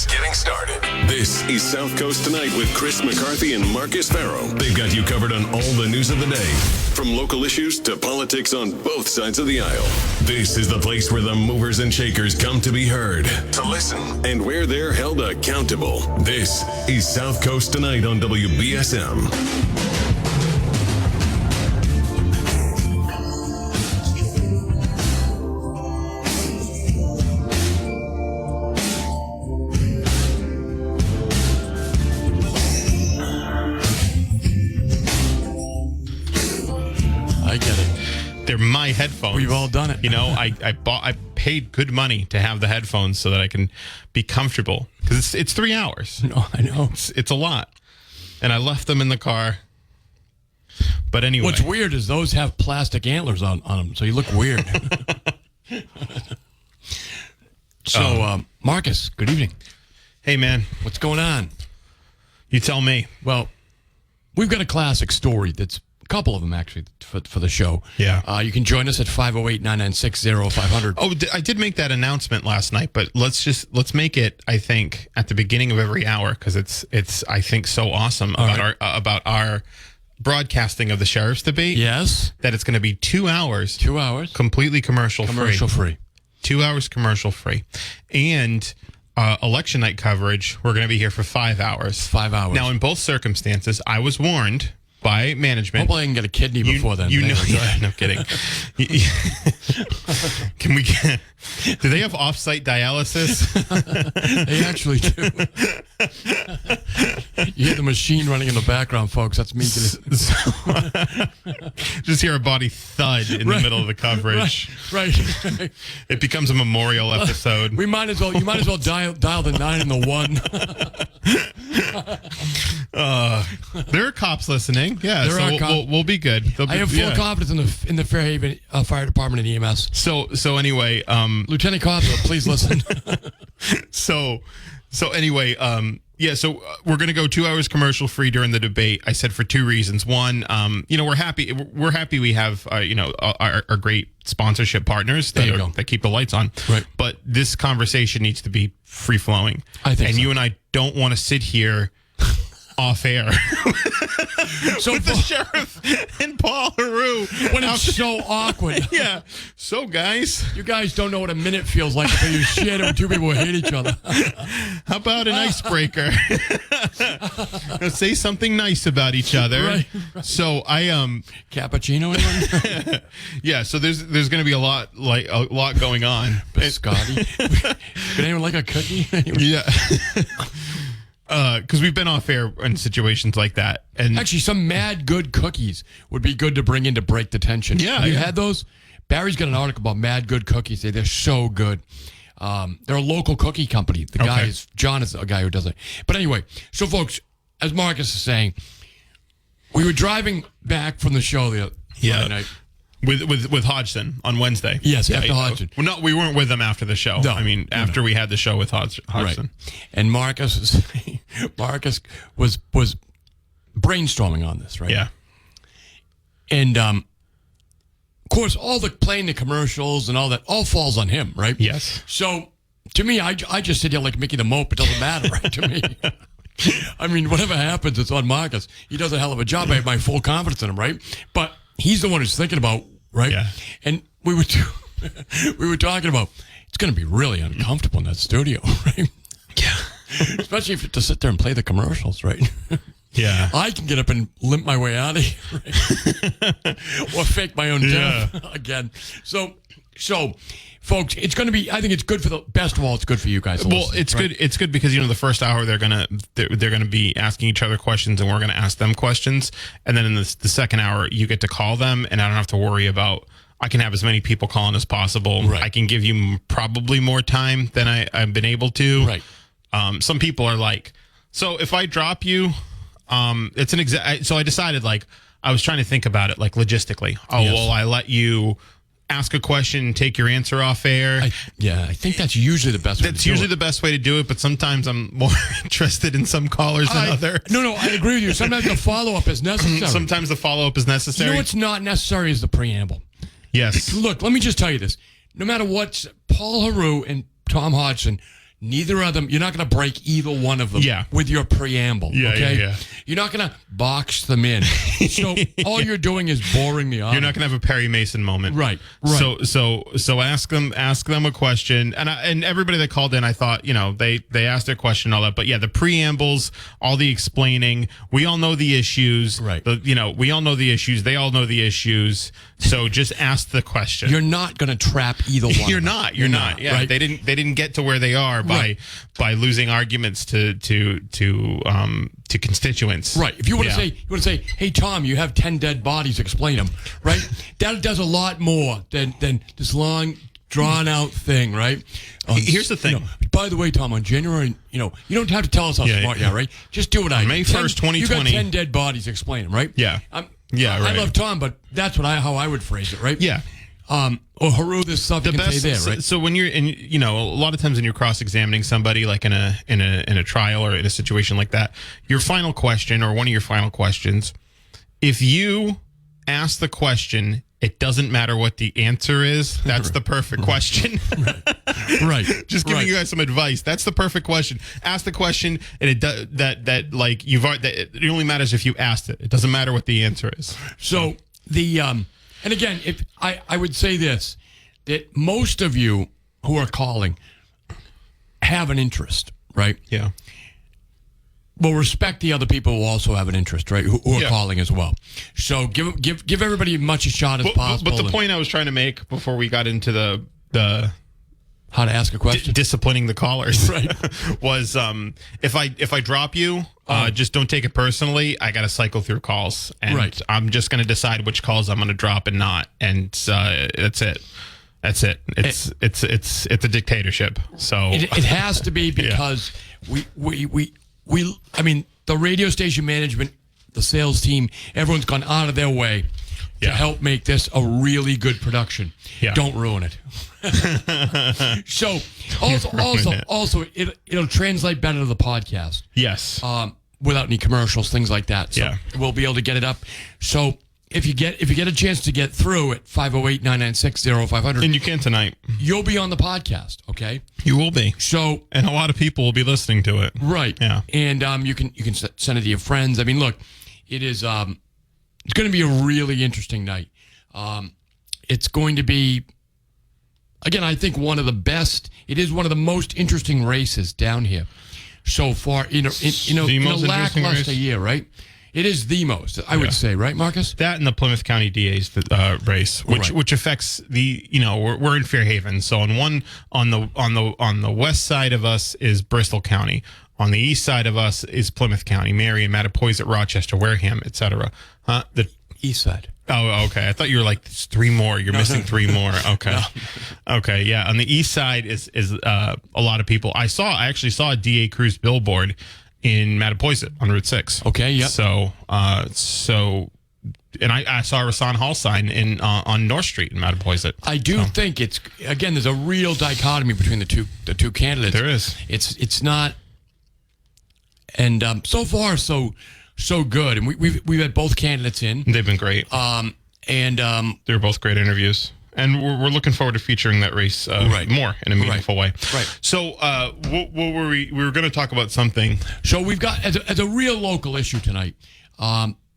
just getting started. This is South Coast Tonight with Chris McCarthy and Marcus Farrow. They've got you covered on all the news of the day, from local issues to politics on both sides of the aisle. This is the place where the movers and shakers come to be heard, to listen, and where they're held accountable. This is South Coast Tonight on WBSM. They're my headphones. We've all done it. You know, I paid good money to have the headphones so that I can be comfortable, because it's 3 hours. No, I know. It's a lot. And I left them in the car. But anyway. What's weird is those have plastic antlers on them, so you look weird. So, Marcus, good evening. Hey, man. What's going on? You tell me. Well, we've got a classic story that's a couple of them, actually, for the show. Yeah. You can join us at 508-996-0500. Oh, I did make that announcement last night, but let's make it, I think, at the beginning of every hour, because it's I think so awesome about our broadcasting of the sheriff's debate. Yes. That it's going to be 2 hours. 2 hours. Completely commercial free. 2 hours commercial free. And election night coverage, we're going to be here for 5 hours. 5 hours. Now, in both circumstances, I was warned by management. Hopefully I can get a kidney before then. You know, yeah, no kidding. Can we get... Do they have off-site dialysis? They actually do. You hear the machine running in the background, folks. That's me. Just hear a body thud in the middle of the coverage. Right. It becomes a memorial episode. You might as well dial the 9 and the 1. There are cops listening. Yeah, we'll be good. I have full confidence in the Fairhaven Fire Department and EMS. So anyway, Lieutenant Cosmo, please listen. So anyway, so we're going to go 2 hours commercial free during the debate. I said for two reasons. One, we're happy we have our great sponsorship partners that keep the lights on. Right. But this conversation needs to be free flowing. I think you and I don't want to sit here off air with the sheriff and Paul Heroux when it's so awkward. Yeah. So guys, you guys don't know what a minute feels like until you share it with two people who hate each other. How about an icebreaker? Say something nice about each other. Right. So I cappuccino anyone? Yeah, so there's going to be a lot going on. Biscotti. Could anyone like a cookie? Yeah. Because we've been off air in situations like that, and actually, some mad good cookies would be good to bring in to break the tension. Yeah, have you had those? Barry's got an article about mad good cookies. They're so good. They're a local cookie company. John is a guy who does it. But anyway, so folks, as Marcus is saying, we were driving back from the show the other night. With Hodgson on Wednesday. Yes, after Hodgson. Well, no, we weren't with them after the show. No, after we had the show with Hodgson. Right. And Marcus was brainstorming on this, right? Yeah. And of course, all the playing the commercials and all that all falls on him, right? Yes. So to me, I just sit here like Mickey the Mope. It doesn't matter, right? To me. I mean, whatever happens, it's on Marcus. He does a hell of a job. I have my full confidence in him, right? But he's the one who's thinking about, right? Yeah. And we were talking about it's going to be really uncomfortable in that studio, right? Yeah. Especially if you have to sit there and play the commercials, right? Yeah. I can get up and limp my way out of here, right? Or fake my own death again. So, folks, it's going to be. I think it's good for the best of all. It's good for you guys. Well, it's good. It's good because the first hour they're gonna be asking each other questions, and we're gonna ask them questions, and then in the second hour you get to call them, and I don't have to worry about. I can have as many people calling as possible. Right. I can give you probably more time than I've been able to. Right. Some people are like, so if I drop you, it's an exact. So I decided, I was trying to think about it, logistically. Well, I let you ask a question, take your answer off air. I think that's usually the best way to do it. That's usually the best way to do it, but sometimes I'm more interested in some callers than others. No, I agree with you. Sometimes the follow-up is necessary. Sometimes the follow-up is necessary. You know what's not necessary is the preamble. Yes. Look, let me just tell you this. No matter what, Paul Heroux and Tom Hodgson Neither of them, you're not going to break either one of them Yeah. with your preamble. Yeah, okay? yeah. You're not going to box them in. So all you're doing is boring the audience. You're not going to have a Perry Mason moment. Right. So ask them a question. And everybody that called in, I thought, they asked their question, all that. But yeah, the preambles, all the explaining, we all know the issues. Right. We all know the issues. They all know the issues. So just ask the question. You're not going to trap either one. You're not. Yeah. Right? They didn't get to where they are by losing arguments to constituents. Right. If you want to say, hey Tom, you have 10 dead bodies, explain them. Right. That does a lot more than this long drawn out thing. Right. Here's the thing. By the way, Tom, on January, you don't have to tell us how smart you are. Right. Just do what I do. May 1st, 2020. You got 10 dead bodies, explain them. Right. Yeah. Right. I love Tom, but that's how I would phrase it. Right. Yeah. Or Haru, this stuff you can say there, right? So when you're in, a lot of times when you're cross-examining somebody, like in a trial or in a situation like that, your final question or one of your final questions, if you ask the question, it doesn't matter what the answer is. That's the perfect question. Right. Just giving you guys some advice. That's the perfect question. Ask the question, and it only matters if you asked it. It doesn't matter what the answer is. So and again, if I would say this, that most of you who are calling have an interest, right? Yeah. Well, respect the other people who also have an interest, right? Who are calling as well. So give everybody as much a shot as possible. But the point I was trying to make before we got into the how to ask a question, disciplining the callers, right? Was if I drop you, just don't take it personally. I got to cycle through calls, and I'm just going to decide which calls I'm going to drop and not, and that's it. That's it. It's a dictatorship. So it has to be because we I mean, the radio station management, the sales team, everyone's gone out of their way to help make this a really good production. Yeah. Don't ruin it. So also it'll translate better to the podcast. Yes. Without any commercials, things like that. So we'll be able to get it up. So if you get a chance to get through at 508-996-0500, and you can tonight, you'll be on the podcast. Okay, you will be. So, and a lot of people will be listening to it. Right. Yeah. And you can send it to your friends. I mean, look, it is it's going to be a really interesting night. It's going to be, again, I think one of the best. It is one of the most interesting races down here so far. In a lackluster year, right? It is the most, I would say, right, Marcus? That and the Plymouth County DA's race, which affects the, we're in Fairhaven. So on the west side of us is Bristol County. On the east side of us is Plymouth County, Marion, Mattapoisett, Rochester, Wareham, etc. The east side. Oh, okay. I thought you were like, there's three more. You're missing three more. Okay. No. Okay. Yeah. On the east side is a lot of people. I actually saw a DA Cruz billboard in Mattapoisett on Route 6. Okay, yep. So and I saw a Rasan Hall sign on North Street in Mattapoisett. I do think it's, again, there's a real dichotomy between the two candidates. There is. It's not, and so far so good, and we've had both candidates in. They've been great. And they were both great interviews. And we're looking forward to featuring that race more in a meaningful way. Right. So what were we were going to talk about something. So we've got, as a real local issue tonight,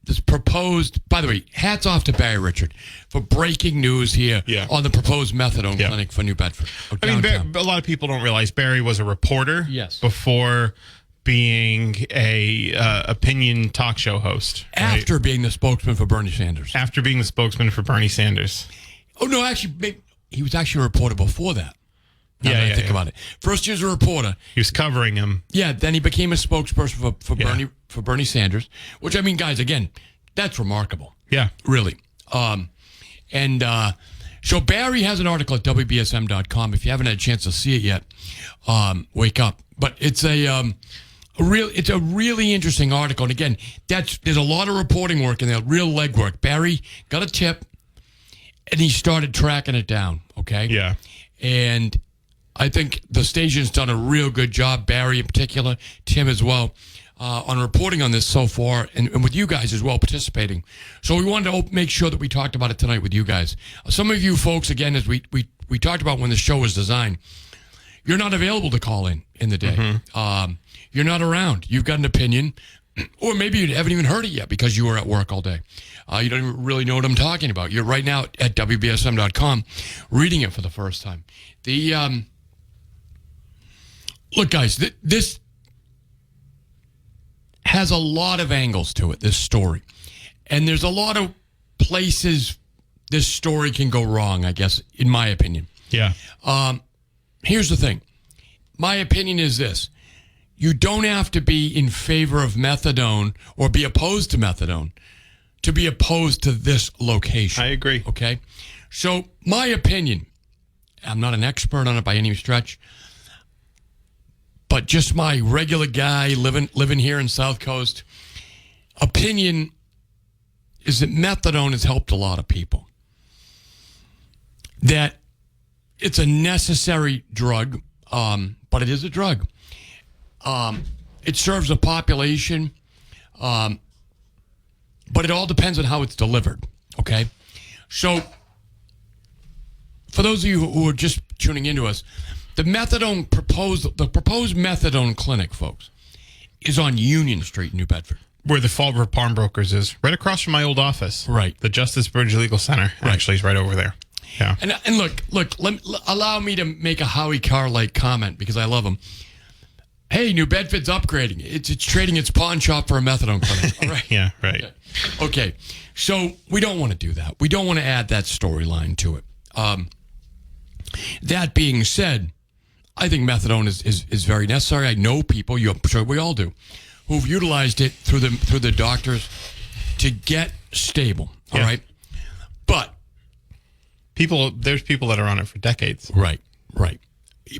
this proposed, by the way, hats off to Barry Richard for breaking news here on the proposed methadone clinic for New Bedford. I mean, a lot of people don't realize Barry was a reporter before being a opinion talk show host. After being the spokesman for Bernie Sanders. After being the spokesman for Bernie Sanders. Oh, no, actually, he was actually a reporter before that. Now that I think about it. First, he was a reporter. He was covering him. Yeah, then he became a spokesperson for Bernie Sanders, which, I mean, guys, again, that's remarkable. Yeah. Really. So Barry has an article at WBSM.com. If you haven't had a chance to see it yet, wake up. But it's a really interesting article. And again, there's a lot of reporting work in there, real legwork. Barry got a tip, and he started tracking it down, okay? Yeah. And I think the station's done a real good job, Barry in particular, Tim as well, on reporting on this so far, and with you guys as well participating. So we wanted to make sure that we talked about it tonight with you guys. Some of you folks, again, as we talked about when the show was designed, you're not available to call in the day. You're not around. You've got an opinion, or maybe you haven't even heard it yet because you were at work all day. You don't even really know what I'm talking about. You're right now at WBSM.com reading it for the first time. Look, guys, this has a lot of angles to it, this story. And there's a lot of places this story can go wrong, I guess, in my opinion. Yeah. Here's the thing. My opinion is this. You don't have to be in favor of methadone or be opposed to methadone to be opposed to this location. I agree. Okay? So, my opinion, I'm not an expert on it by any stretch, but just my regular guy living here in South Coast, opinion is that methadone has helped a lot of people. That it's a necessary drug, but it is a drug. It serves a population, but it all depends on how it's delivered, okay? So, for those of you who are just tuning into us, the proposed methadone clinic, folks, is on Union Street in New Bedford. Where the Fall River Pawnbrokers is, right across from my old office. Right. The Justice Bridge Legal Center actually is right over there. Yeah. And look, allow me to make a Howie Carr-like comment because I love him. Hey, New Bedford's upgrading. It's trading its pawn shop for a methadone clinic. All right. Yeah, right. Okay. So we don't want to do that. We don't want to add that storyline to it. That being said, I think methadone is very necessary. I know people, I'm sure we all do, who've utilized it through the doctors to get stable. All right. But there's people that are on it for decades. Right.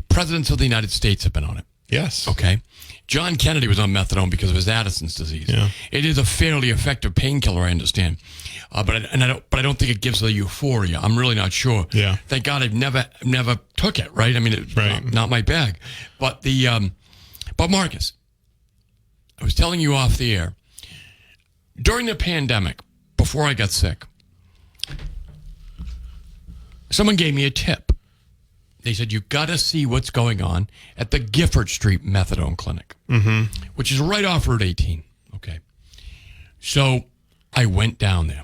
Presidents of the United States have been on it. Yes. Okay. John Kennedy was on methadone because of his Addison's disease. Yeah. It is a fairly effective painkiller, I understand, but I don't think it gives the euphoria. I'm really not sure. Yeah. Thank God I've never took it. Right. I mean, it's not my bag. But but Marcus, I was telling you off the air during the pandemic, before I got sick, someone gave me a tip. They said, you got to see what's going on at the Gifford Street Methadone Clinic, which is right off Route 18. Okay. So I went down there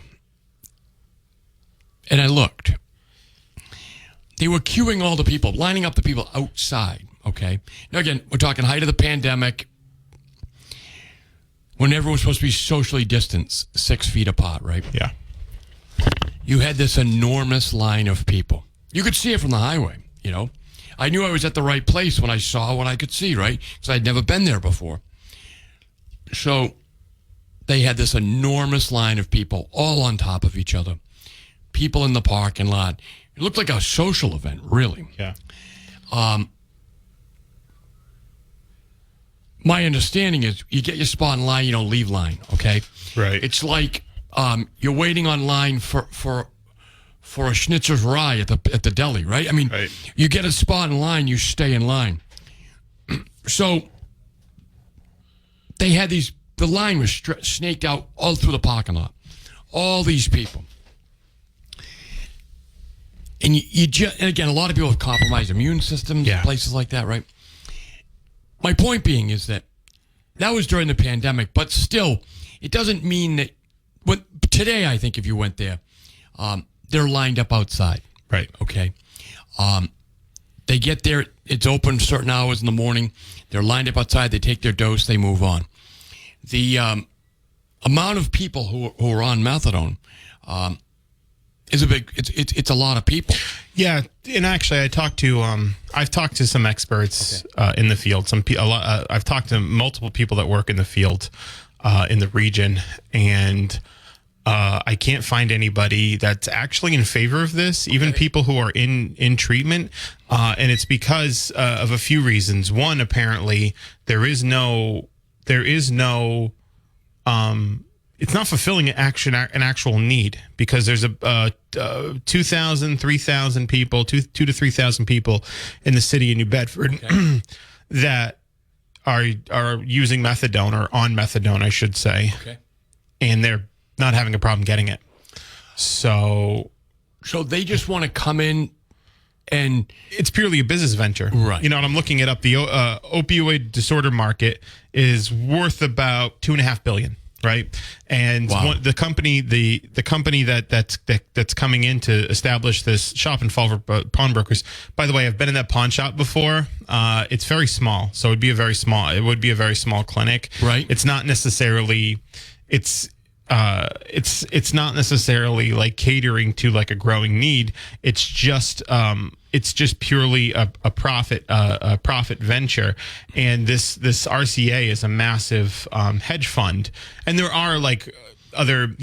and I looked. They were queuing all the people, lining up the people outside. Okay. Now, again, we're talking height of the pandemic when everyone was supposed to be socially distanced 6 feet apart, right? Yeah. You had this enormous line of people. You could see it from the highway. You know, I knew I was at the right place when I saw what I could see, right? Because I'd never been there before. So they had this enormous line of people all on top of each other. People in the parking lot. It looked like a social event, really. Yeah. My understanding is you get your spot in line, you don't leave line, okay? Right. It's like you're waiting on line for a schnitzer's rye at the deli, right? I mean, You get a spot in line, you stay in line. So they had the line was snaked out all through the parking lot. All these people. And and again, a lot of people have compromised immune systems, places like that, right? My point being is that was during the pandemic, but still, it doesn't mean that today, I think if you went there, they're lined up outside. Right. Okay. They get there. It's open certain hours in the morning. They're lined up outside. They take their dose. They move on. The amount of people who are on methadone is a big. It's a lot of people. Yeah, and actually, I've talked to some experts in the field. I've talked to multiple people that work in the field in the region, and I can't find anybody that's actually in favor of this, even people who are in treatment. And it's because of a few reasons. One, apparently, it's not fulfilling an actual need, because there's 2,000, 3,000 people, 2,000 to 3,000 people in the city of New Bedford that are using methadone, or on methadone, I should say. Okay. And they're not having a problem getting it. So they just want to come in And it's purely a business venture, right? You know, and I'm looking it up. The opioid disorder market is worth about $2.5 billion, right? And the company that's coming in to establish this shop and fall for pawnbrokers. By the way, I've been in that pawn shop before. It's very small, so it would be a very small clinic, right? It's not necessarily it's not necessarily like catering to like a growing need. It's just purely a profit venture. And this RCA is a massive hedge fund, and there are like other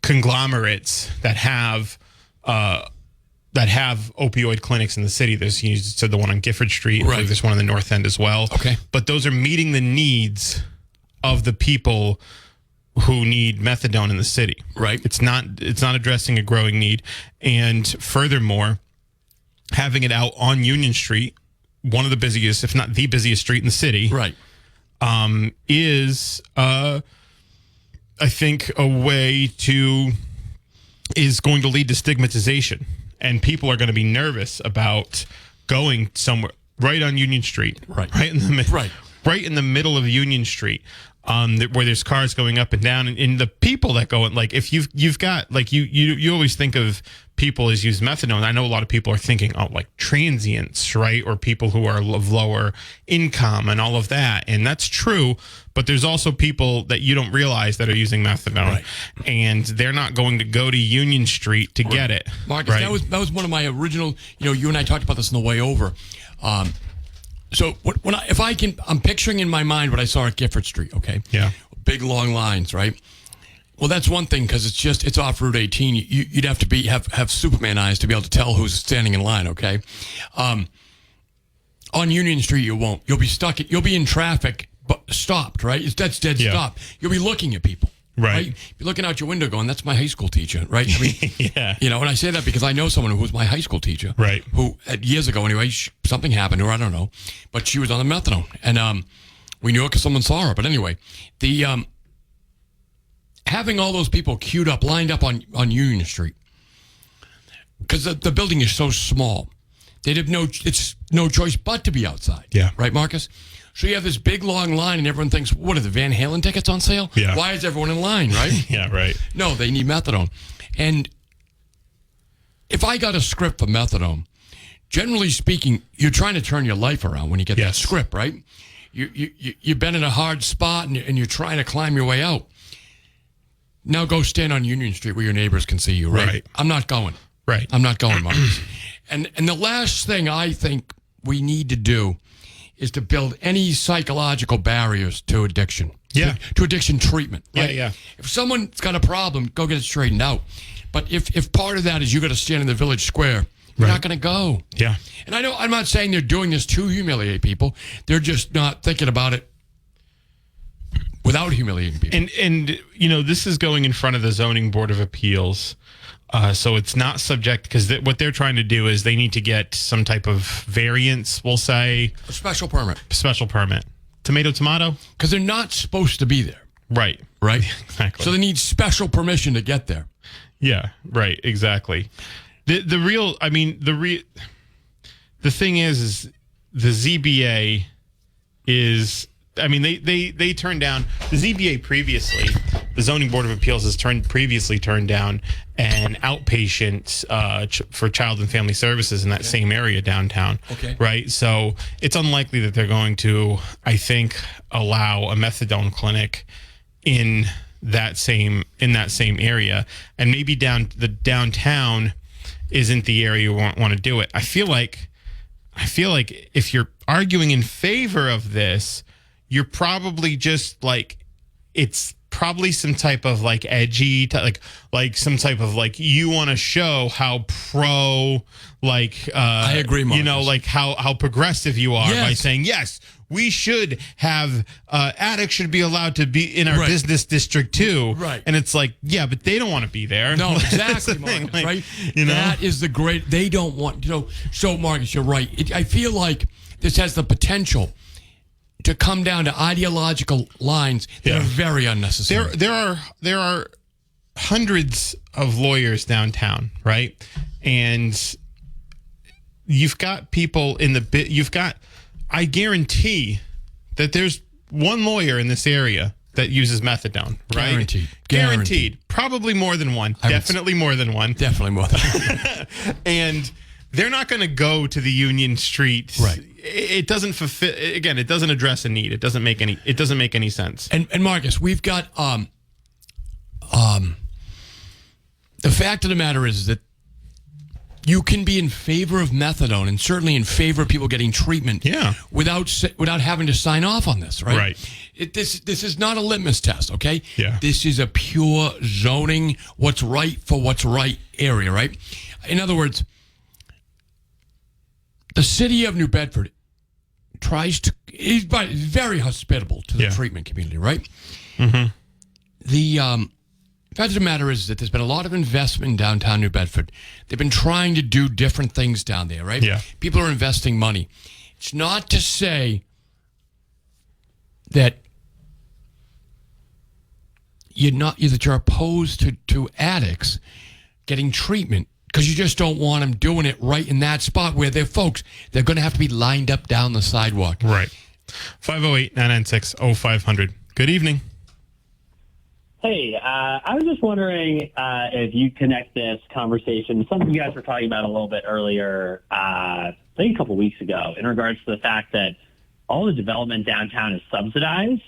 conglomerates that have opioid clinics in the city. There's, you said the one on Gifford Street. Right. There's one in the North End as well. Okay, but those are meeting the needs of the people who need methadone in the city. Right. It's not addressing a growing need. And furthermore, having it out on Union Street, one of the busiest, if not the busiest street in the city, right, is I think is going to lead to stigmatization, and people are going to be nervous about going somewhere right on Union Street, right in the middle of Union Street. Where there's cars going up and down, and the people that go, like, if you've got, like, you always think of people as use methadone. I know a lot of people are thinking, oh, like transients, right? Or people who are of lower income and all of that. And that's true. But there's also people that you don't realize that are using methadone, right, and they're not going to go to Union Street to get it. Marcus, right? that was one of my original, you and I talked about this on the way over. So I'm picturing in my mind what I saw at Gifford Street. Okay. Yeah. Big long lines, right? Well, that's one thing, because it's off Route 18. You'd have to have Superman eyes to be able to tell who's standing in line. Okay. On Union Street, you won't. You'll be stuck. You'll be in traffic, but stopped. Right. That's dead stop. You'll be looking at people. Right. You're looking out your window going, that's my high school teacher, right? I mean, yeah. And I say that because I know someone who was my high school teacher. Right. Who, years ago anyway, something happened to her, I don't know. But she was on the methadone. And we knew it because someone saw her. But anyway, the having all those people queued up, lined up on Union Street, because the building is so small, they'd have no choice but to be outside. Yeah. Right, Marcus? So you have this big, long line, and everyone thinks, what are the Van Halen tickets on sale? Yeah. Why is everyone in line, right? Yeah, right. No, they need methadone. And if I got a script for methadone, generally speaking, you're trying to turn your life around when you get that script, right? You've been in a hard spot, and you're trying to climb your way out. Now go stand on Union Street where your neighbors can see you, right? I'm not going. Right. I'm not going, Marcus. And the last thing I think we need to do is to build any psychological barriers to addiction. Yeah. To addiction treatment. Right? Yeah. If someone's got a problem, go get it straightened out. But if part of that is you got to stand in the village square, you're not going to go. Yeah. And I know I'm not saying they're doing this to humiliate people. They're just not thinking about it without humiliating people. And this is going in front of the Zoning Board of Appeals. So it's not subject, because what they're trying to do is they need to get some type of variance, we'll say. A special permit. Tomato. Because they're not supposed to be there. Right. Exactly. So they need special permission to get there. Yeah, right, exactly. The thing is the ZBA is, they turned down the ZBA previously. The Zoning Board of Appeals has previously turned down an outpatient for Child and Family Services in that same area downtown. Okay. Right. So it's unlikely that they're going to, I think, allow a methadone clinic in that same area, and maybe downtown isn't the area you want to do it. I feel like if you're arguing in favor of this, you're probably just like, it's probably some type of like edgy, like some type of like, you want to show how pro, like I agree, Marcus. Like how progressive you are by saying, yes, we should have addicts should be allowed to be in our business district too. Right. And it's like, yeah, but they don't want to be there. No, exactly, Marcus, like, right? That is the great, they don't want, so Marcus, you're right. I feel like this has the potential to come down to ideological lines that are very unnecessary. There are hundreds of lawyers downtown, right? And you've got people in the bit. I guarantee that there's one lawyer in this area that uses methadone, right? Guaranteed. Probably more than one. Definitely more than one. Definitely more than one. And they're not going to go to the Union Street. Right. It doesn't fulfill. Again, it doesn't address a need. It doesn't make any sense. And Marcus, we've got the fact of the matter is that you can be in favor of methadone and certainly in favor of people getting treatment without having to sign off on this, right? Right. This is not a litmus test, okay? Yeah. This is a pure zoning, what's right for what's right area, right? In other words, the city of New Bedford is very hospitable to the treatment community, right? Mm-hmm. The fact of the matter is that there's been a lot of investment in downtown New Bedford. They've been trying to do different things down there, right? Yeah. People are investing money. It's not to say that you're opposed to addicts getting treatment because you just don't want them doing it right in that spot where they're going to have to be lined up down the sidewalk. Right. 508-996-0500. Good evening. Hey, I was just wondering if you connect this conversation, something you guys were talking about a little bit earlier, I think a couple weeks ago, in regards to the fact that all the development downtown is subsidized.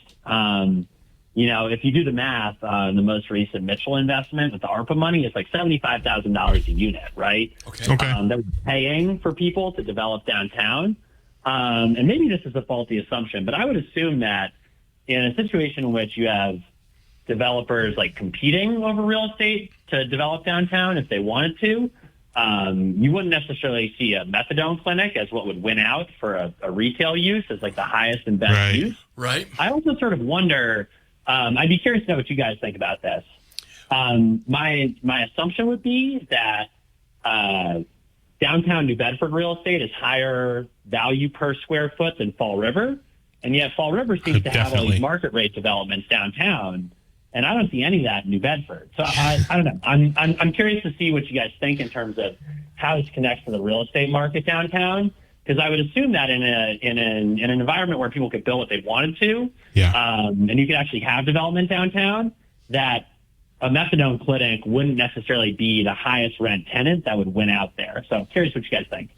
If you do the math on the most recent Mitchell investment with the ARPA money, it's like $75,000 a unit, right? Okay. That was paying for people to develop downtown. And maybe this is a faulty assumption, but I would assume that in a situation in which you have developers like competing over real estate to develop downtown if they wanted to, you wouldn't necessarily see a methadone clinic as what would win out for a retail use as like the highest and best use. Right. I also sort of wonder, I'd be curious to know what you guys think about this. My assumption would be that downtown New Bedford real estate is higher value per square foot than Fall River, and yet Fall River seems to have all these market rate developments downtown. And I don't see any of that in New Bedford. So I don't know. I'm curious to see what you guys think in terms of how this connects to the real estate market downtown. Because I would assume that in an environment where people could build what they wanted to, and you could actually have development downtown, that a methadone clinic wouldn't necessarily be the highest rent tenant that would win out there. So I'm curious what you guys think.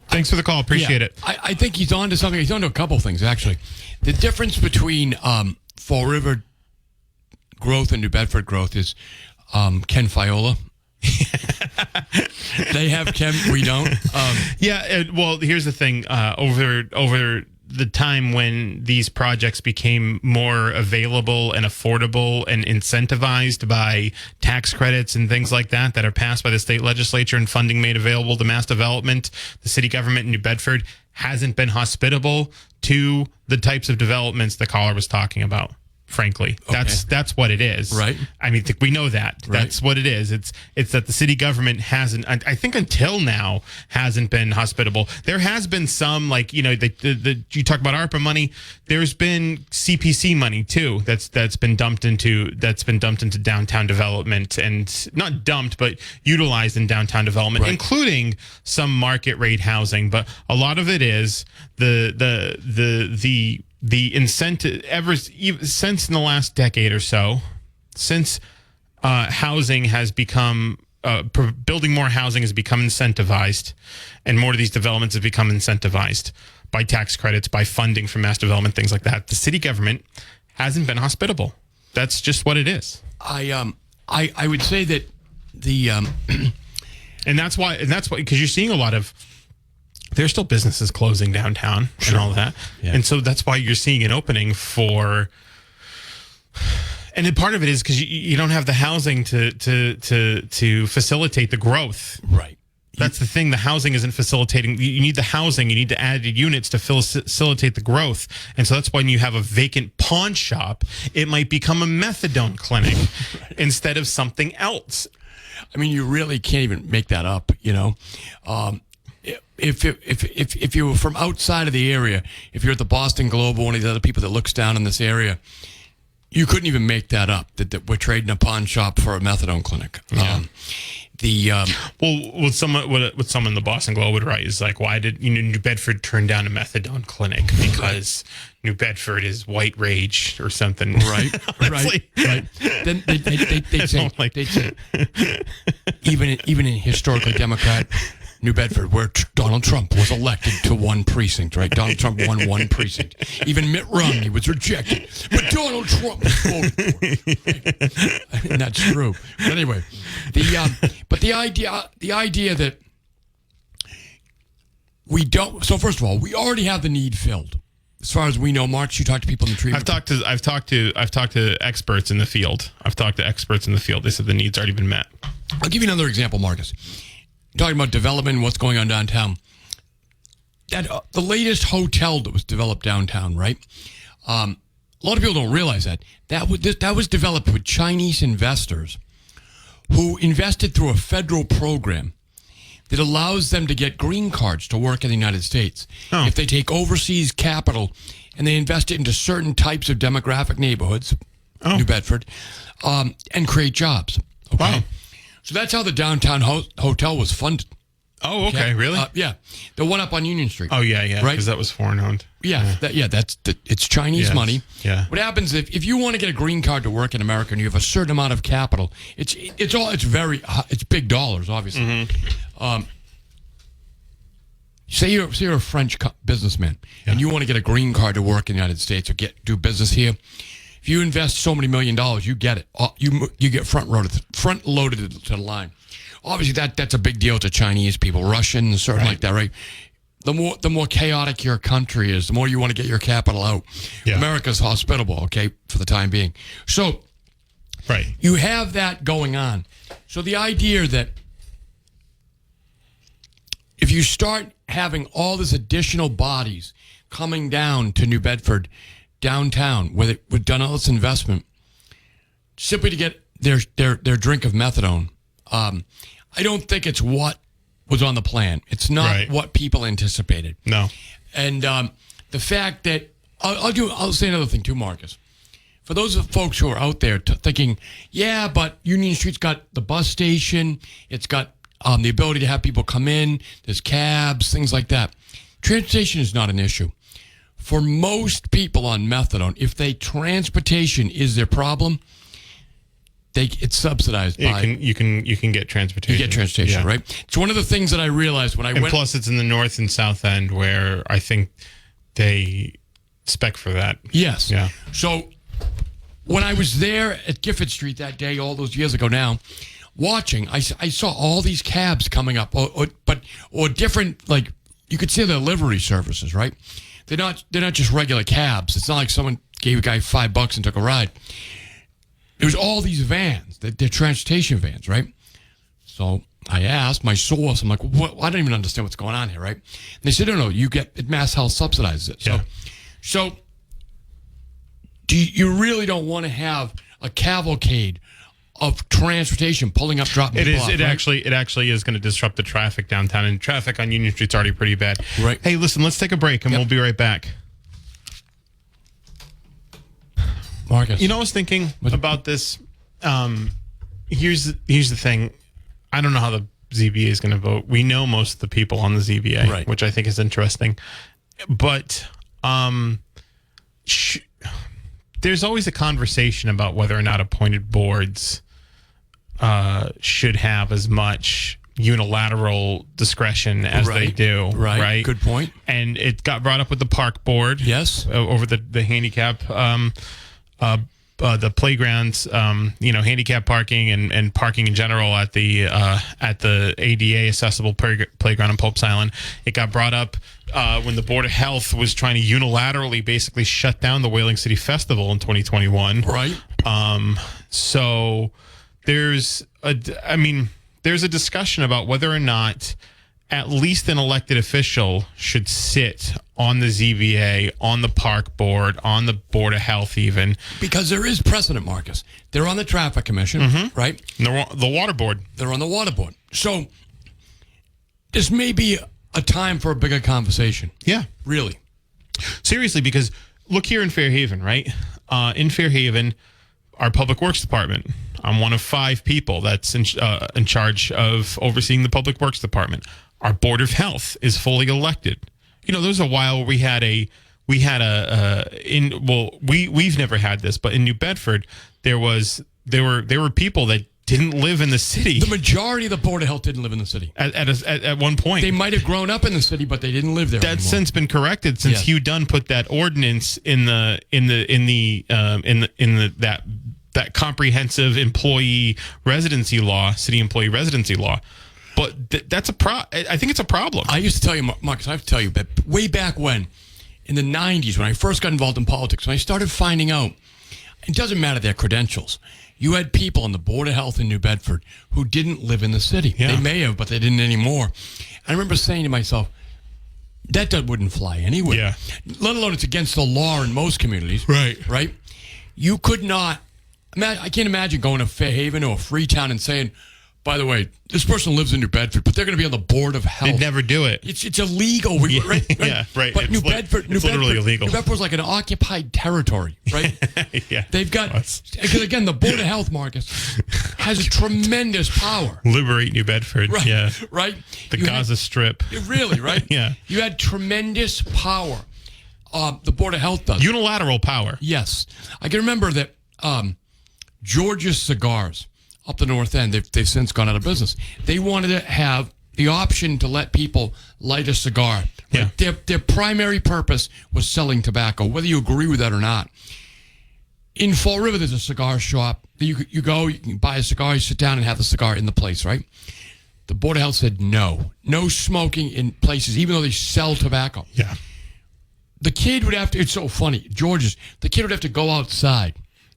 Thanks for the call. Appreciate it. I think he's on to something. He's on to a couple things, actually. The difference between Fall River growth and New Bedford growth is Ken Fiola. They have Ken, we don't. Well, here's the thing. Over the time when these projects became more available and affordable and incentivized by tax credits and things like that are passed by the state legislature and funding made available to mass development, the city government in New Bedford hasn't been hospitable to the types of developments that caller was talking about. Frankly, that's what it is. Right. I mean, we know that. Right. That's what it is. It's that the city government hasn't, I think until now, hasn't been hospitable. There has been some, like, you talk about ARPA money. There's been CPC money too. That's been dumped into downtown development, and not dumped, but utilized in downtown development, including some market rate housing. But a lot of it is the incentive since in the last decade or so, since housing has become building more housing has become incentivized, and more of these developments have become incentivized by tax credits, by funding from mass development, things like that. The city government hasn't been hospitable. That's just what it is. I would say that the and that's why because you're seeing a lot of. There's still businesses closing downtown and all that. Yeah. And so that's why you're seeing an opening for, and then part of it is because you don't have the housing to facilitate the growth. Right. That's the thing. The housing isn't facilitating. You need the housing. You need the added units to facilitate the growth. And so that's when you have a vacant pawn shop, it might become a methadone clinic instead of something else. I mean, you really can't even make that up, If you were from outside of the area, if you're at the Boston Globe or one of the other people that looks down in this area, you couldn't even make that up, that we're trading a pawn shop for a methadone clinic. Yeah. what someone in the Boston Globe would write is like, why did New Bedford turn down a methadone clinic? Because New Bedford is white rage or something, right? right. Then they'd say even in historically Democrat New Bedford, where Donald Trump was elected to one precinct, right? Donald Trump won one precinct. Even Mitt Romney was rejected, but Donald Trump was voted for. And that's true. But anyway, the idea that we don't. So first of all, we already have the need filled. As far as we know, Mark, you talk to people in the treatment. I've talked to experts in the field. They said the need's already been met. I'll give you another example, Marcus. Talking about development, what's going on downtown. The latest hotel that was developed downtown, right? A lot of people don't realize that was developed with Chinese investors who invested through a federal program that allows them to get green cards to work in the United States. Oh. If they take overseas capital and they invest it into certain types of demographic neighborhoods, New Bedford, and create jobs. Okay? Wow. So that's how the downtown hotel was funded. Oh, okay, really? Yeah, the one up on Union Street. Oh, yeah, right? Because that was foreign owned. It's Chinese money. Yeah. What happens if you want to get a green card to work in America and you have a certain amount of capital? It's big dollars, obviously. Mm-hmm. Say you're a French businessman and you want to get a green card to work in the United States or do business here. If you invest so many $1 million, you get it. You get front loaded to the line. Obviously, that's a big deal to Chinese people, Russians, something like that, right? The more chaotic your country is, the more you want to get your capital out. Yeah. America's hospitable, okay, for the time being. So, you have that going on. So the idea that if you start having all these additional bodies coming down to New Bedford, downtown, where we've done all this investment, simply to get their drink of methadone, I don't think it's what was on the plan. It's not what people anticipated. No. And the fact that I'll say another thing too, Marcus. For those folks who are out there thinking, yeah, but Union Street's got the bus station, it's got the ability to have people come in, there's cabs, things like that. Transportation is not an issue. For most people on methadone, if transportation is their problem, it's subsidized by. You can get transportation. You get transportation, right? It's one of the things that I realized when I went. Plus, it's in the north and south end where I think they spec for that. Yes. Yeah. So when I was there at Gifford Street that day, all those years ago now, watching, I saw all these cabs coming up, or different, like you could see the livery services, right? They're not just regular cabs. It's not like someone gave a guy $5 and took a ride. There's all these vans. They're transportation vans, right? So I asked my source, I'm like, what? I don't even understand what's going on here, right? And they said, no, you get Mass Health subsidizes it. So you really don't want to have a cavalcade of transportation pulling up, dropping people off, right? It actually is going to disrupt the traffic downtown, and traffic on Union Street's already pretty bad. Right. Hey, listen, let's take a break, and we'll be right back. Marcus, I was thinking about this. Here's the thing. I don't know how the ZBA is going to vote. We know most of the people on the ZBA, which I think is interesting. But there's always a conversation about whether or not appointed boards should have as much unilateral discretion as they do. Right. Good point. And it got brought up with the park board. Yes. Over the handicap, the playgrounds, handicap parking and parking in general at the ADA accessible playground on Pope's Island. It got brought up when the Board of Health was trying to unilaterally basically shut down the Whaling City Festival in 2021. Right. So there's a discussion about whether or not at least an elected official should sit on the ZBA, on the park board, on the Board of Health even. Because there is precedent, Marcus. They're on the traffic commission, right? The water board. They're on the water board. So this may be a time for a bigger conversation. Yeah. Really. Seriously, because look here in Fairhaven, right? In Fairhaven, our public works department, I'm one of 5 people that's in charge of overseeing the Public Works Department. Our Board of Health is fully elected. There was a while where we've never had this, but in New Bedford, there were people that didn't live in the city. The majority of the Board of Health didn't live in the city. At one point, they might have grown up in the city, but they didn't live there. That's since been corrected since Hugh Dunn put that ordinance in that comprehensive employee residency law, city employee residency law. But that's I think it's a problem. I used to tell you, Marcus, I have to tell you, but way back when, in the 90s, when I first got involved in politics, when I started finding out, it doesn't matter their credentials. You had people on the Board of Health in New Bedford who didn't live in the city. Yeah. They may have, but they didn't anymore. I remember saying to myself, that wouldn't fly anywhere. Yeah. Let alone it's against the law in most communities. Right? You could not, I can't imagine going to Fairhaven or Freetown and saying, by the way, this person lives in New Bedford, but they're going to be on the Board of Health. They'd never do it. It's illegal. Right? Yeah, right. But New Bedford, literally illegal. New Bedford's like an occupied territory, right? Yeah. They've got, because again, the Board of Health, Marcus, has a tremendous power. Liberate New Bedford. Right. Yeah. Right. The Gaza Strip. Really, right? Yeah. You had tremendous power. The Board of Health does. Unilateral power. Yes. I can remember that George's Cigars up the North End, they've since gone out of business. They wanted to have the option to let people light a cigar. Yeah. Their primary purpose was selling tobacco, whether you agree with that or not. In Fall River, there's a cigar shop. You go, you can buy a cigar, you sit down and have the cigar in the place, right? The Board of Health said no smoking in places, even though they sell tobacco. Yeah. The kid would have to, it's so funny, the kid would have to go outside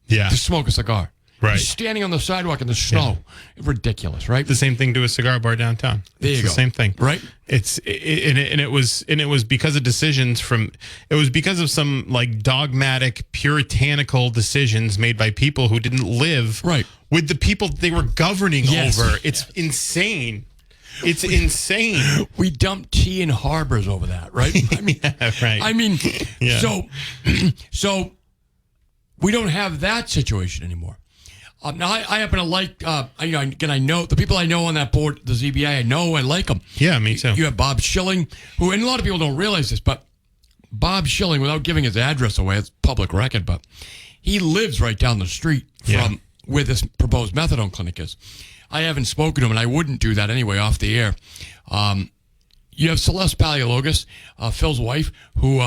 to smoke a cigar. Right. He's standing on the sidewalk in the snow. Yeah. Ridiculous, right? The same thing to a cigar bar downtown. It's the same thing. Right. It was because of decisions because of some like dogmatic, puritanical decisions made by people who didn't live with the people they were governing over. It's insane. It's insane. We dumped tea in harbors over that, right? I mean, right. I mean, so we don't have that situation anymore. Now, I happen to like, I know the people I know on that board, the ZBA, I like them. Yeah, me too. You have Bob Schilling, who, and a lot of people don't realize this, but Bob Schilling, without giving his address away, it's public record, but he lives right down the street from where this proposed methadone clinic is. I haven't spoken to him, and I wouldn't do that anyway off the air. You have Celeste Paleologos, Phil's wife, who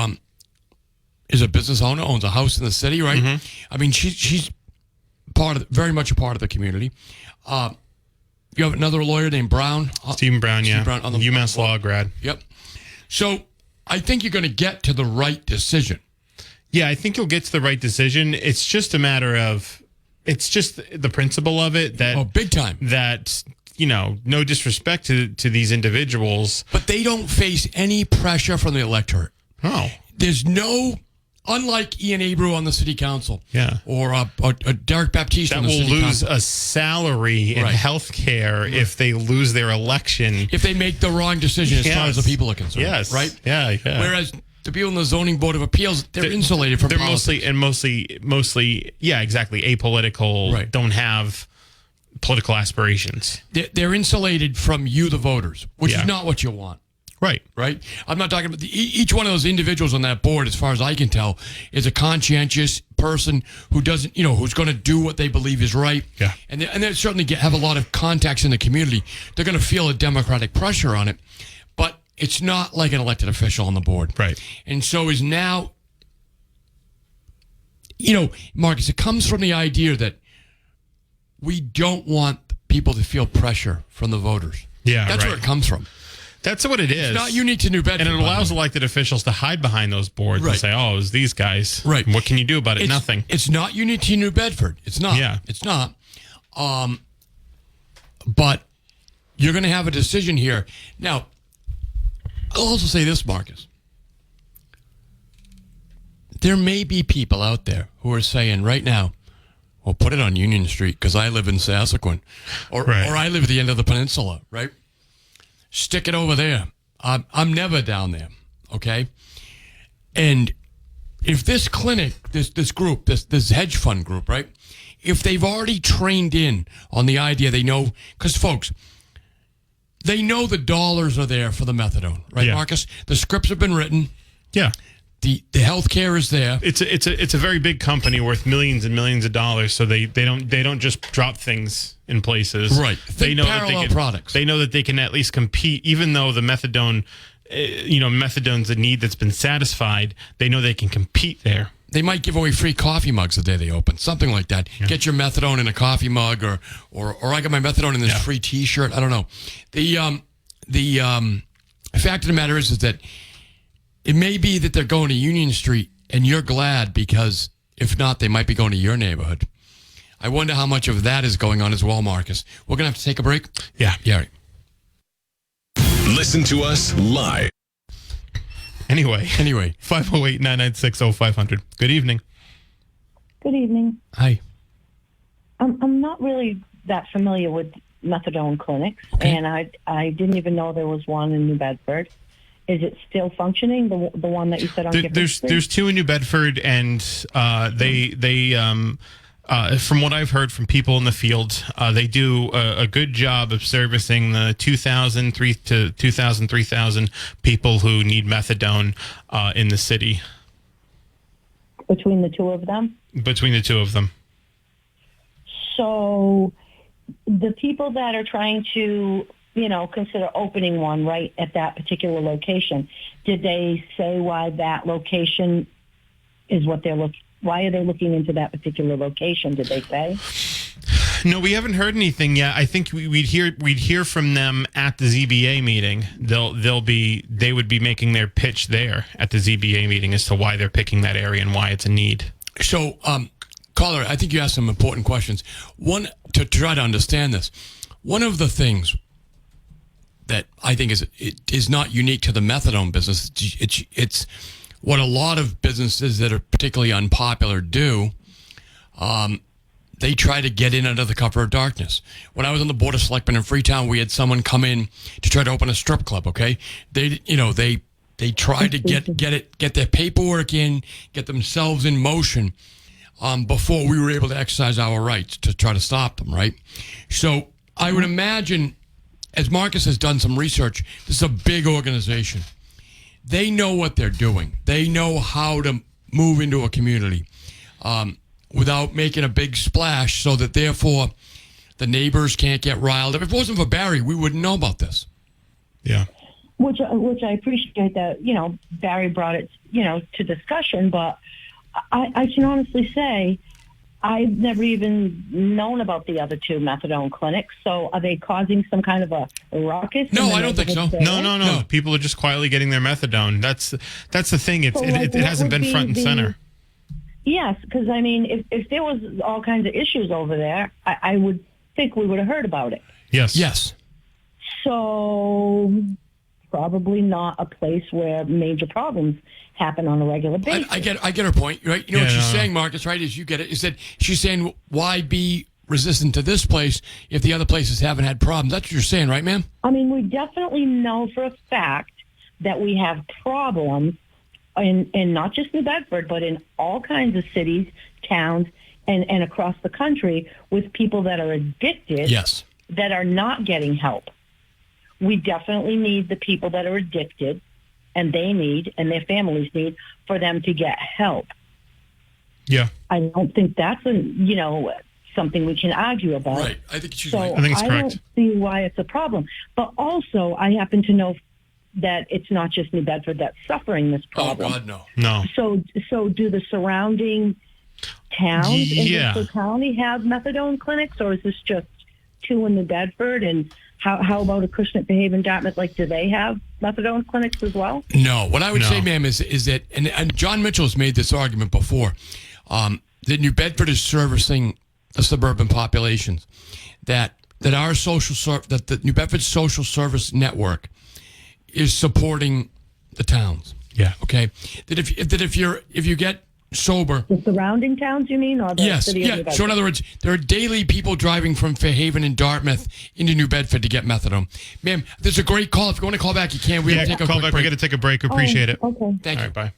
is a business owner, owns a house in the city, right? Mm-hmm. I mean, she's very much a part of the community. You have another lawyer named Brown. Stephen Brown, Brown on the UMass Law grad. Yep. So I think you're going to get to the right decision. Yeah, I think you'll get to the right decision. It's just a matter of, it's just the principle of it that big time. That, no disrespect to these individuals, but they don't face any pressure from the electorate. Oh, there's no. Unlike Ian Abreu on the city council, or Derek Baptiste on the city council. That will lose a salary in health care if they lose their election. If they make the wrong decision as far as the people are concerned. Yes. Right? Yeah. Whereas the people in the zoning board of appeals, they're insulated from politics. mostly, exactly, apolitical, don't have political aspirations. They're insulated from you, the voters, which is not what you want. Right. I'm not talking about each one of those individuals on that board, as far as I can tell, is a conscientious person who doesn't, who's going to do what they believe is right. Yeah. And they certainly have a lot of contacts in the community. They're going to feel a democratic pressure on it, but it's not like an elected official on the board. Right. And so is now, Marcus, it comes from the idea that we don't want people to feel pressure from the voters. Yeah. That's where it comes from. That's what it is. It's not unique to New Bedford. And it allows elected officials to hide behind those boards and say, oh, it was these guys. Right. What can you do about it? Nothing. It's not unique to New Bedford. It's not. Yeah. It's not. But you're going to have a decision here. Now, I'll also say this, Marcus. There may be people out there who are saying right now, well, put it on Union Street because I live in Sassaquin. Or I live at the end of the peninsula, right? Stick it over there. I'm never down there, okay? And if this clinic, this group, this hedge fund group, right? if they've already trained in on the idea, they know, because folks, they know the dollars are there for the methadone, right, Marcus? The scripts have been written. Yeah. The healthcare is there. It's a very big company worth millions and millions of dollars. So they don't just drop things in places. Right. They know parallel that they can, products. They know that they can at least compete, even though the methadone, methadone's a need that's been satisfied. They know they can compete there. They might give away free coffee mugs the day they open, something like that. Yeah. Get your methadone in a coffee mug, or I got my methadone in this free T-shirt. I don't know. The fact of the matter is that it may be that they're going to Union Street, and you're glad, because if not, they might be going to your neighborhood. I wonder how much of that is going on as well, Marcus. We're gonna have to take a break. Yeah. Right. Listen to us live. Anyway, 508-996-0500. Good evening. Good evening. Hi. I'm not really that familiar with methadone clinics, and I didn't even know there was one in New Bedford. Is it still functioning? The one that you said on Gifford Street? There's two in New Bedford, and they from what I've heard from people in the field, they do a good job of servicing the 3,000 people who need methadone in the city. Between the two of them? Between the two of them. So the people that are trying to, consider opening one right at that particular location, did they say why that location is what they're looking? Why are they looking into that particular location? Did they say? No, we haven't heard anything yet. I think we'd hear from them at the ZBA meeting. They would be making their pitch there at the ZBA meeting as to why they're picking that area and why it's a need. So, caller, I think you asked some important questions. One, to try to understand this, one of the things that I think is not unique to the methadone business. It's what a lot of businesses that are particularly unpopular do. They try to get in under the cover of darkness. When I was on the Board of Selectmen in Freetown, we had someone come in to try to open a strip club. Okay, they tried to get their paperwork in, get themselves in motion before we were able to exercise our rights to try to stop them. Right. So I would imagine, as Marcus has done some research, this is a big organization. They know what they're doing. They know how to move into a community without making a big splash, so that therefore the neighbors can't get riled up. If it wasn't for Barry, we wouldn't know about this. Yeah. Which I appreciate that, Barry brought it, to discussion, but I can honestly say I've never even known about the other two methadone clinics. So are they causing some kind of a ruckus? No, I don't think so. No. People are just quietly getting their methadone. That's the thing. It hasn't been front and center. Yes, because, if there was all kinds of issues over there, I would think we would have heard about it. Yes. So probably not a place where major problems happen on a regular basis. I get her point, right? What she's saying, Marcus, right, is you get it, is that she's saying, why be resistant to this place if the other places haven't had problems? That's what you're saying, right, ma'am? We definitely know for a fact that we have problems in not just New Bedford, but in all kinds of cities, towns, and across the country with people that are addicted, that are not getting help. We definitely need the people that are addicted, and they need, and their families need, for them to get help. Yeah. I don't think that's something we can argue about. Right. I think she's right. I think it's correct. I don't see why it's a problem. But also, I happen to know that it's not just New Bedford that's suffering this problem. Oh, God, no. No. So do the surrounding towns in Yeah. the county have methadone clinics, or is this just two in New Bedford? And how about a Acushnet, Behaven, Dartmouth? Do they have methadone clinics as well? No. What I would say, ma'am, is that, and John Mitchell's made this argument before, that New Bedford is servicing the suburban populations, that our that the New Bedford Social Service Network is supporting the towns. Yeah. Okay. That if you get sober. The surrounding towns, you mean? Or the city of New Bedford? So in other words, there are daily people driving from Fairhaven and Dartmouth into New Bedford to get methadone. Ma'am, there's a great call. If you want to call back, you can. We have to take a quick break. We got to take a break. Appreciate it. Okay. Thank you. All right,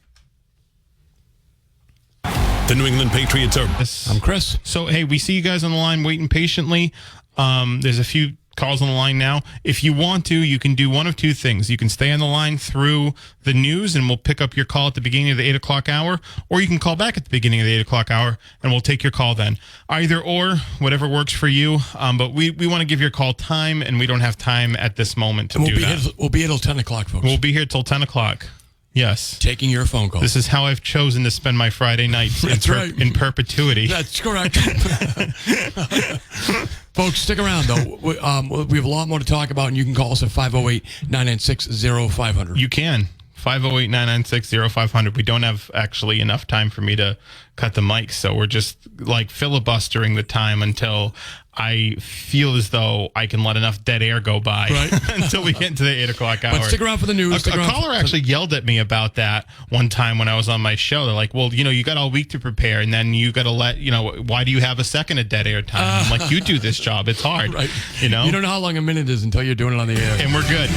bye. The New England Patriots are... I'm Chris. So, hey, we see you guys on the line waiting patiently. There's a few calls on the line now. If you want to, you can do one of two things. You can stay on the line through the news, and we'll pick up your call at the beginning of the 8 o'clock hour, or you can call back at the beginning of the 8 o'clock hour, and we'll take your call then. Either or, whatever works for you. But we want to give your call time, and we don't have time at this moment to do that. We'll be here till 10 o'clock, folks. We'll be here till 10 o'clock. Yes. Taking your phone call. This is how I've chosen to spend my Friday nights in perpetuity. That's correct. Folks, stick around, though. We have a lot more to talk about, and you can call us at 508-996-0500. You can. 508-996-0500. We don't have actually enough time for me to cut the mic, so we're just like filibustering the time until I feel as though I can let enough dead air go by until we get into the 8 o'clock hour. But stick around for the news. A caller actually yelled at me about that one time when I was on my show. They're like, well, you got all week to prepare, and then you got to why do you have a second of dead air time? I'm like, you do this job. It's hard. Right. You don't know how long a minute is until you're doing it on the air. And we're good.